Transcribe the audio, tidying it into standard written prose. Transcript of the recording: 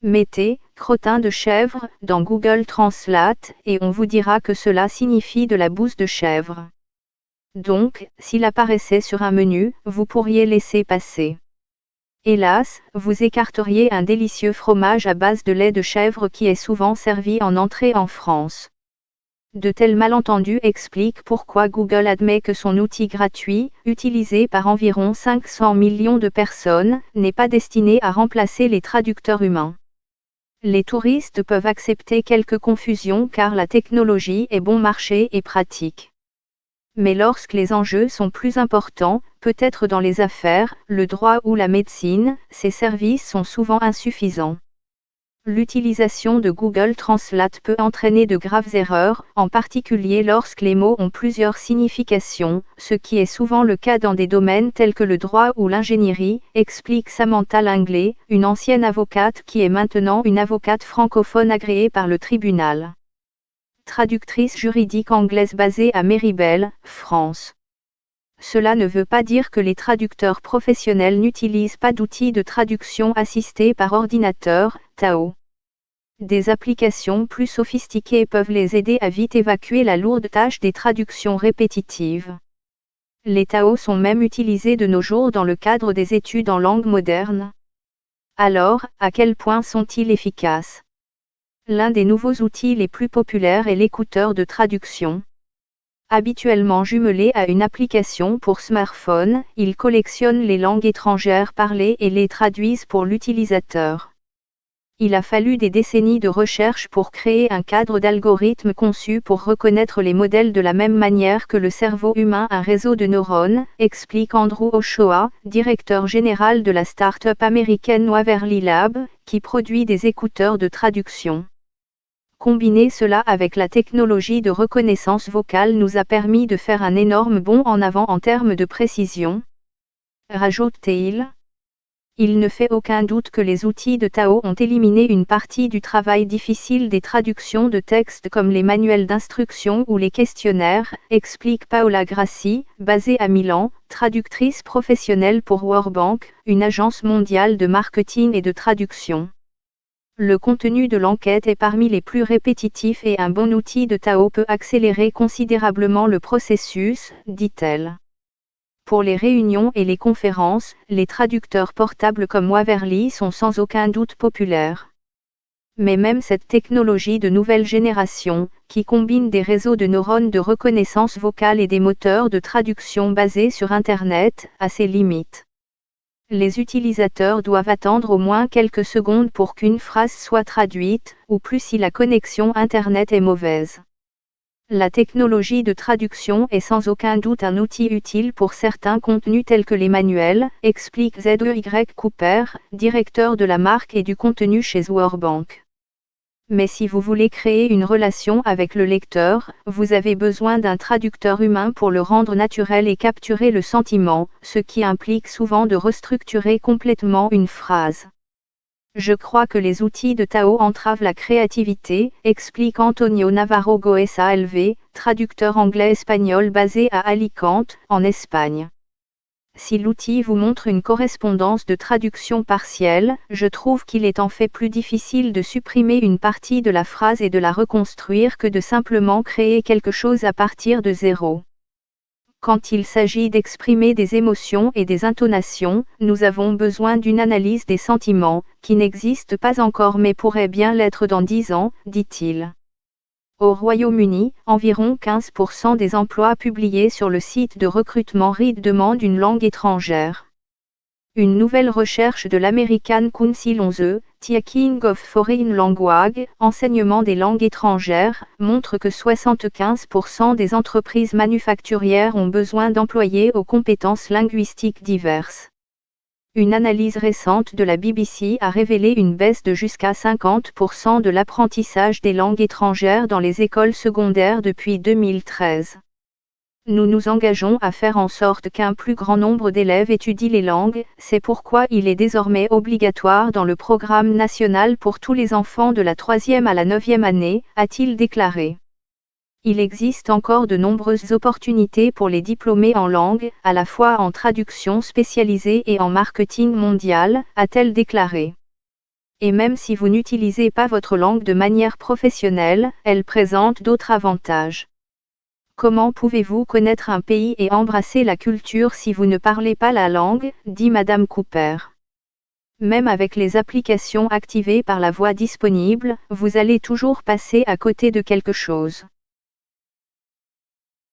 Mettez « crottin de chèvre » dans Google Translate et on vous dira que cela signifie de la bouse de chèvre. Donc, s'il apparaissait sur un menu, vous pourriez laisser passer. Hélas, vous écarteriez un délicieux fromage à base de lait de chèvre qui est souvent servi en entrée en France. De tels malentendus expliquent pourquoi Google admet que son outil gratuit, utilisé par environ 500 millions de personnes, n'est pas destiné à remplacer les traducteurs humains. Les touristes peuvent accepter quelques confusions car la technologie est bon marché et pratique. Mais lorsque les enjeux sont plus importants, peut-être dans les affaires, le droit ou la médecine, ces services sont souvent insuffisants. L'utilisation de Google Translate peut entraîner de graves erreurs, en particulier lorsque les mots ont plusieurs significations, ce qui est souvent le cas dans des domaines tels que le droit ou l'ingénierie, explique Samantha Langley, une ancienne avocate qui est maintenant une avocate francophone agréée par le tribunal. Traductrice juridique anglaise basée à Méribel, France. Cela ne veut pas dire que les traducteurs professionnels n'utilisent pas d'outils de traduction assistés par ordinateur, TAO. Des applications plus sophistiquées peuvent les aider à vite évacuer la lourde tâche des traductions répétitives. Les TAO sont même utilisés de nos jours dans le cadre des études en langue moderne. Alors, à quel point sont-ils efficaces ? L'un des nouveaux outils les plus populaires est l'écouteur de traduction. Habituellement jumelé à une application pour smartphone, il collectionne les langues étrangères parlées et les traduise pour l'utilisateur. Il a fallu des décennies de recherche pour créer un cadre d'algorithmes conçu pour reconnaître les modèles de la même manière que le cerveau humain un réseau de neurones, explique Andrew Ochoa, directeur général de la start-up américaine Waverly Lab, qui produit des écouteurs de traduction. Combiner cela avec la technologie de reconnaissance vocale nous a permis de faire un énorme bond en avant en termes de précision. Rajoute-t-il. Il ne fait aucun doute que les outils de TAO ont éliminé une partie du travail difficile des traductions de textes comme les manuels d'instruction ou les questionnaires, explique Paola Grassi, basée à Milan, traductrice professionnelle pour Workbank, une agence mondiale de marketing et de traduction. Le contenu de l'enquête est parmi les plus répétitifs et un bon outil de TAO peut accélérer considérablement le processus, dit-elle. Pour les réunions et les conférences, les traducteurs portables comme Waverly sont sans aucun doute populaires. Mais même cette technologie de nouvelle génération, qui combine des réseaux de neurones de reconnaissance vocale et des moteurs de traduction basés sur Internet, a ses limites. Les utilisateurs doivent attendre au moins quelques secondes pour qu'une phrase soit traduite, ou plus si la connexion Internet est mauvaise. La technologie de traduction est sans aucun doute un outil utile pour certains contenus tels que les manuels, explique Z.E.Y. Cooper, directeur de la marque et du contenu chez Workbank. Mais si vous voulez créer une relation avec le lecteur, vous avez besoin d'un traducteur humain pour le rendre naturel et capturer le sentiment, ce qui implique souvent de restructurer complètement une phrase. Je crois que les outils de TAO entravent la créativité, explique Antonio Navarro Goesa LV, traducteur anglais-espagnol basé à Alicante, en Espagne. Si l'outil vous montre une correspondance de traduction partielle, je trouve qu'il est en fait plus difficile de supprimer une partie de la phrase et de la reconstruire que de simplement créer quelque chose à partir de zéro. Quand il s'agit d'exprimer des émotions et des intonations, nous avons besoin d'une analyse des sentiments, qui n'existe pas encore mais pourrait bien l'être dans 10 ans, dit-il. Au Royaume-Uni, environ 15% des emplois publiés sur le site de recrutement Reed demandent une langue étrangère. Une nouvelle recherche de l'American Council on the Teaching of Foreign Language, enseignement des langues étrangères, montre que 75% des entreprises manufacturières ont besoin d'employés aux compétences linguistiques diverses. Une analyse récente de la BBC a révélé une baisse de jusqu'à 50% de l'apprentissage des langues étrangères dans les écoles secondaires depuis 2013. Nous nous engageons à faire en sorte qu'un plus grand nombre d'élèves étudient les langues, c'est pourquoi il est désormais obligatoire dans le programme national pour tous les enfants de la 3e à la 9e année, a-t-il déclaré. Il existe encore de nombreuses opportunités pour les diplômés en langue, à la fois en traduction spécialisée et en marketing mondial, a-t-elle déclaré. Et même si vous n'utilisez pas votre langue de manière professionnelle, elle présente d'autres avantages. Comment pouvez-vous connaître un pays et embrasser la culture si vous ne parlez pas la langue, dit Madame Cooper. Même avec les applications activées par la voix disponible, vous allez toujours passer à côté de quelque chose.